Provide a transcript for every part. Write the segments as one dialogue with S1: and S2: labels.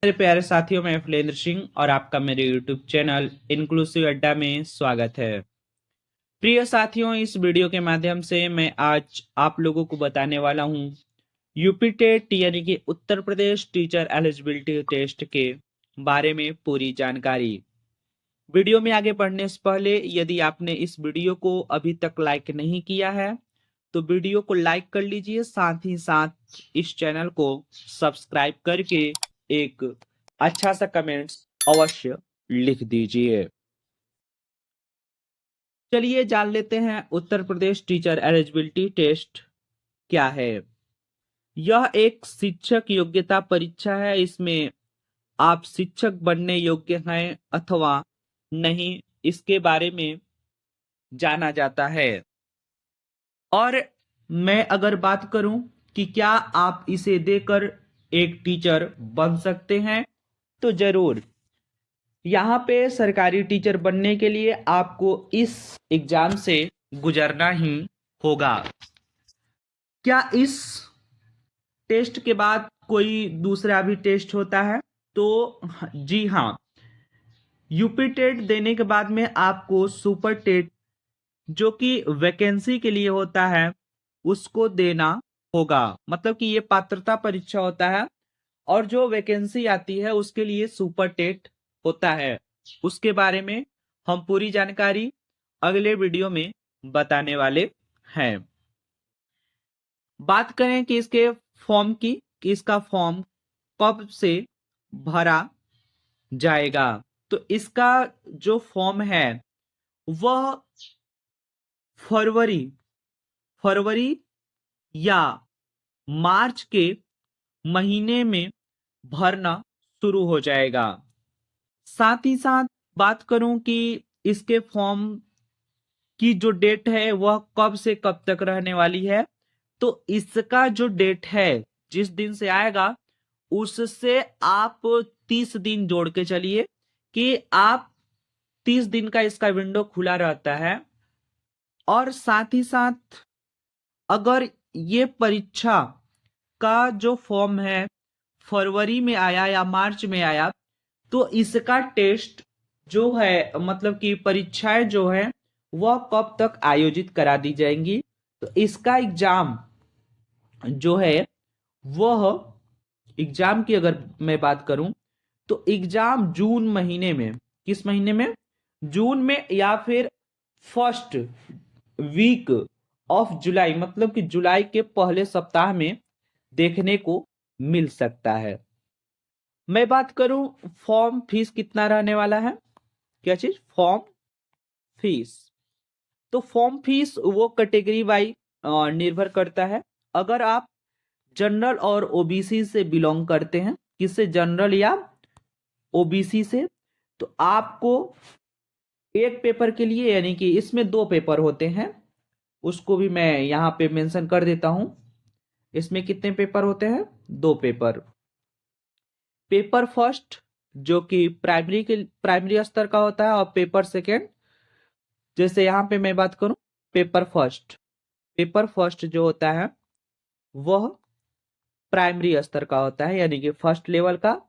S1: मेरे प्यारे साथियों, मैं फलेंद्र सिंह और आपका मेरे YouTube चैनल इंक्लूसिव अड्डा में स्वागत है। प्रिय साथियों, इस वीडियो के माध्यम से मैं आज आप लोगों को बताने वाला हूं यूपी टेट यानी कि Uttar Pradesh teacher eligibility test के बारे में पूरी जानकारी। वीडियो में आगे बढ़ने से पहले यदि आपने इस वीडियो को अभी तक लाइक नहीं किया है तो वीडियो को लाइक कर लीजिए, साथ ही साथ इस चैनल को सब्सक्राइब करके एक अच्छा सा कमेंट्स अवश्य लिख दीजिए। चलिए जान लेते हैं Uttar Pradesh teacher eligibility test क्या है। यह एक शिक्षक योग्यता परीक्षा है। इसमें आप शिक्षक बनने योग्य हैं अथवा नहीं, इसके बारे में जाना जाता है। और मैं अगर बात करूं कि क्या आप इसे देकर एक टीचर बन सकते हैं, तो जरूर। यहाँ पे सरकारी टीचर बनने के लिए आपको इस एग्जाम से गुजरना ही होगा। क्या इस टेस्ट के बाद कोई दूसरा भी टेस्ट होता है? तो जी हाँ, यूपी टेट देने के बाद में आपको सुपर टेट, जो कि वैकेंसी के लिए होता है, उसको देना होगा। मतलब कि ये पात्रता परीक्षा होता है और जो वैकेंसी आती है उसके लिए सुपर टेट होता है। उसके बारे में हम पूरी जानकारी अगले वीडियो में बताने वाले हैं। बात करें कि इसके फॉर्म की, कि इसका फॉर्म कब से भरा जाएगा, तो इसका जो फॉर्म है वह फरवरी फरवरी या मार्च के महीने में भरना शुरू हो जाएगा। साथ ही साथ बात करूं कि इसके फॉर्म की जो डेट है वह कब से कब तक रहने वाली है, तो इसका जो डेट है जिस दिन से आएगा उससे आप 30 दिन जोड़ के चलिए कि आप 30 दिन का इसका विंडो खुला रहता है। और साथ ही साथ अगर ये परीक्षा का जो फॉर्म है फरवरी में आया या मार्च में आया, तो इसका टेस्ट जो है, मतलब कि परीक्षाएं जो है वह कब तक आयोजित करा दी जाएंगी, तो इसका एग्जाम जो है वह एग्जाम की अगर मैं बात करूं तो एग्जाम जून महीने में, किस महीने में, जून में या फिर फर्स्ट वीक ऑफ जुलाई, मतलब कि जुलाई के पहले सप्ताह में देखने को मिल सकता है। मैं बात करूं फॉर्म फीस कितना रहने वाला है, क्या चीज, फॉर्म फीस। तो फॉर्म फीस वो कैटेगरी वाइज निर्भर करता है। अगर आप जनरल और ओबीसी से बिलोंग करते हैं, किससे, जनरल या ओबीसी से, तो आपको एक पेपर के लिए, यानी कि इसमें 2 पेपर होते हैं, उसको भी मैं यहाँ पे मेंशन कर देता हूं। इसमें कितने पेपर होते हैं? 2 पेपर। पेपर फर्स्ट जो कि प्राइमरी स्तर का होता है, और पेपर सेकेंड, जैसे यहाँ पे मैं बात करूं पेपर फर्स्ट जो होता है वह प्राइमरी स्तर का होता है, यानी कि फर्स्ट लेवल का,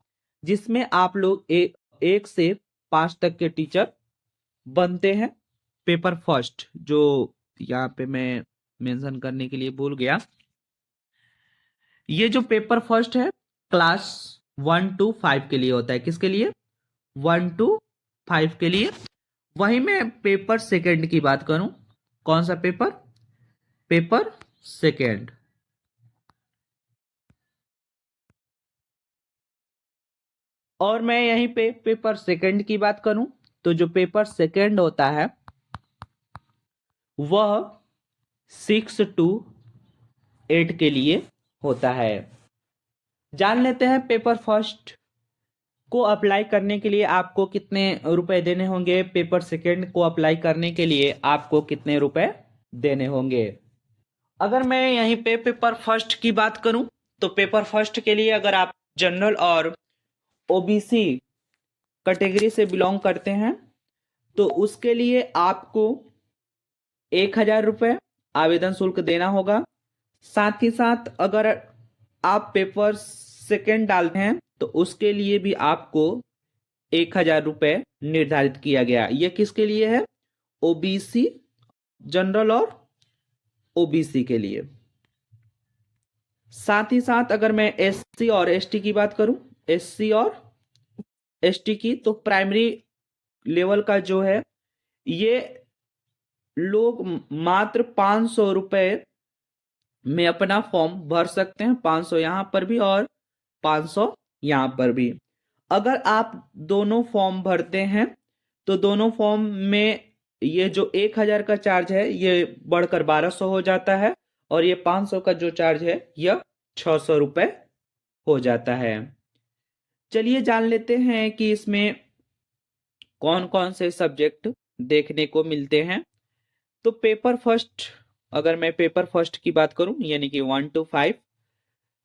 S1: जिसमें आप लोग 1 से 5 तक के टीचर बनते हैं। पेपर फर्स्ट जो यहाँ पे मैं मेंशन करने के लिए भूल गया, ये जो पेपर फर्स्ट है क्लास 1 to 5 के लिए होता है। किसके लिए? 1 to 5 के लिए। वहीं मैं पेपर सेकेंड की बात करूं, कौन सा पेपर? Paper second. और मैं यहीं पे पेपर सेकेंड की बात करूं तो जो पेपर सेकेंड होता है वह 6 to 8 के लिए होता है। जान लेते हैं पेपर फर्स्ट को अप्लाई करने के लिए आपको कितने रुपए देने होंगे, पेपर सेकेंड को अप्लाई करने के लिए आपको कितने रुपए देने होंगे। अगर मैं यहीं पे पेपर फर्स्ट की बात करूं तो पेपर फर्स्ट के लिए अगर आप जनरल और ओबीसी कैटेगरी से बिलोंग करते हैं तो उसके लिए आपको 1,000 रुपये आवेदन शुल्क देना होगा। साथ ही साथ अगर आप पेपर सेकेंड डालते हैं तो उसके लिए भी आपको 1000 रुपये निर्धारित किया गया। यह किसके लिए है? ओबीसी, जनरल और ओबीसी के लिए। साथ ही साथ अगर मैं एससी और एसटी की बात करूं, एससी और एसटी की, तो प्राइमरी लेवल का जो है ये लोग मात्र 500 रुपये में अपना फॉर्म भर सकते हैं। 500 यहां पर भी और 500 यहां पर भी। अगर आप दोनों फॉर्म भरते हैं तो दोनों फॉर्म में ये जो 1000 का चार्ज है ये बढ़कर 1200 हो जाता है, और ये 500 का जो चार्ज है यह 600 रुपये हो जाता है। चलिए जान लेते हैं कि इसमें कौन कौन से सब्जेक्ट देखने को मिलते हैं। तो पेपर फर्स्ट, अगर मैं पेपर फर्स्ट की बात करूं यानी कि 1 to 5,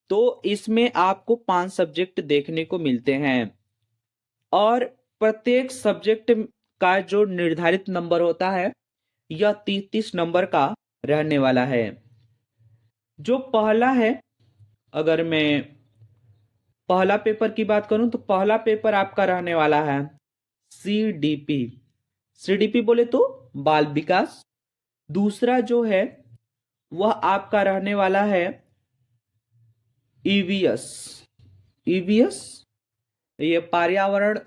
S1: तो इसमें आपको 5 सब्जेक्ट देखने को मिलते हैं, और प्रत्येक सब्जेक्ट का जो निर्धारित नंबर होता है यह 30 नंबर का रहने वाला है। जो पहला है, अगर मैं पहला पेपर की बात करूं तो पहला पेपर आपका रहने वाला है सीडीपी। सीडीपी बोले तो बाल विकास। दूसरा जो है वह आपका रहने वाला है ईवीएस। ईवीएस ये पर्यावरण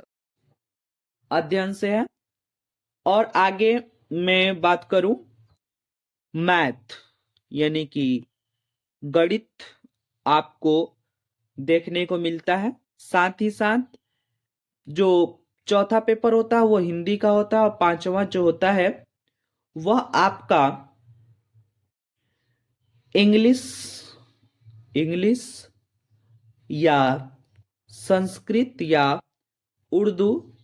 S1: अध्ययन से है। और आगे मैं बात करूं मैथ यानी कि गणित आपको देखने को मिलता है। साथ ही साथ जो चौथा पेपर होता है वो हिंदी का होता है, और पांचवा जो होता है वह आपका इंग्लिश इंग्लिश या संस्कृत या उर्दू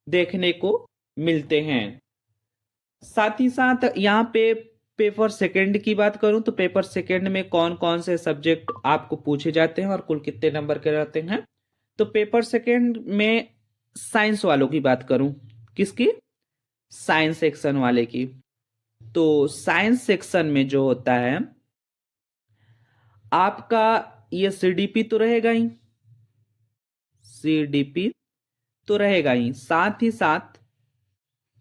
S1: देखने को मिलते हैं। साथ ही साथ यहाँ पे पेपर सेकंड की बात करूं तो पेपर सेकंड में कौन कौन से सब्जेक्ट आपको पूछे जाते हैं और कुल कितने नंबर के रहते हैं। तो पेपर सेकंड में साइंस वालों की बात करूं, किसकी? साइंस सेक्शन वाले की। तो साइंस सेक्शन में जो होता है आपका ये सीडीपी तो रहेगा ही, सीडीपी तो रहेगा ही। साथ ही साथ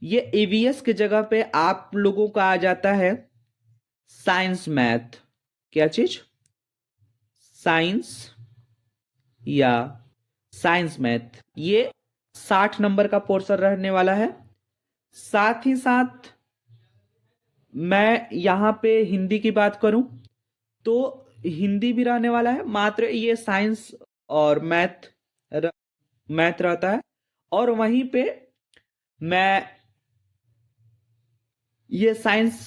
S1: ये ईवीएस की जगह पे आप लोगों का आ जाता है साइंस मैथ। क्या चीज? साइंस या साइंस मैथ। ये 60 नंबर का पोर्शन रहने वाला है। साथ ही साथ मैं यहां पे हिंदी की बात करूं तो हिंदी भी रहने वाला है, मात्र ये साइंस और मैथ रहता है। और वहीं पे मैं ये साइंस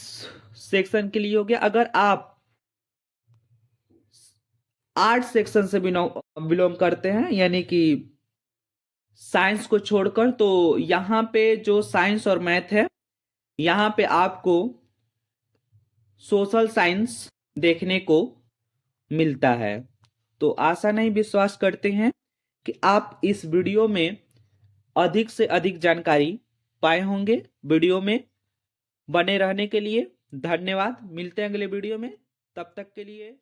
S1: सेक्शन के लिए हो गया। अगर आप आर्ट सेक्शन से बिलोंग करते हैं यानी कि साइंस को छोड़कर, तो यहाँ पे जो साइंस और मैथ है यहाँ पे आपको सोशल साइंस देखने को मिलता है। तो आशा नहीं विश्वास करते हैं कि आप इस वीडियो में अधिक से अधिक जानकारी पाए होंगे। वीडियो में बने रहने के लिए धन्यवाद। मिलते हैं अगले वीडियो में, तब तक के लिए।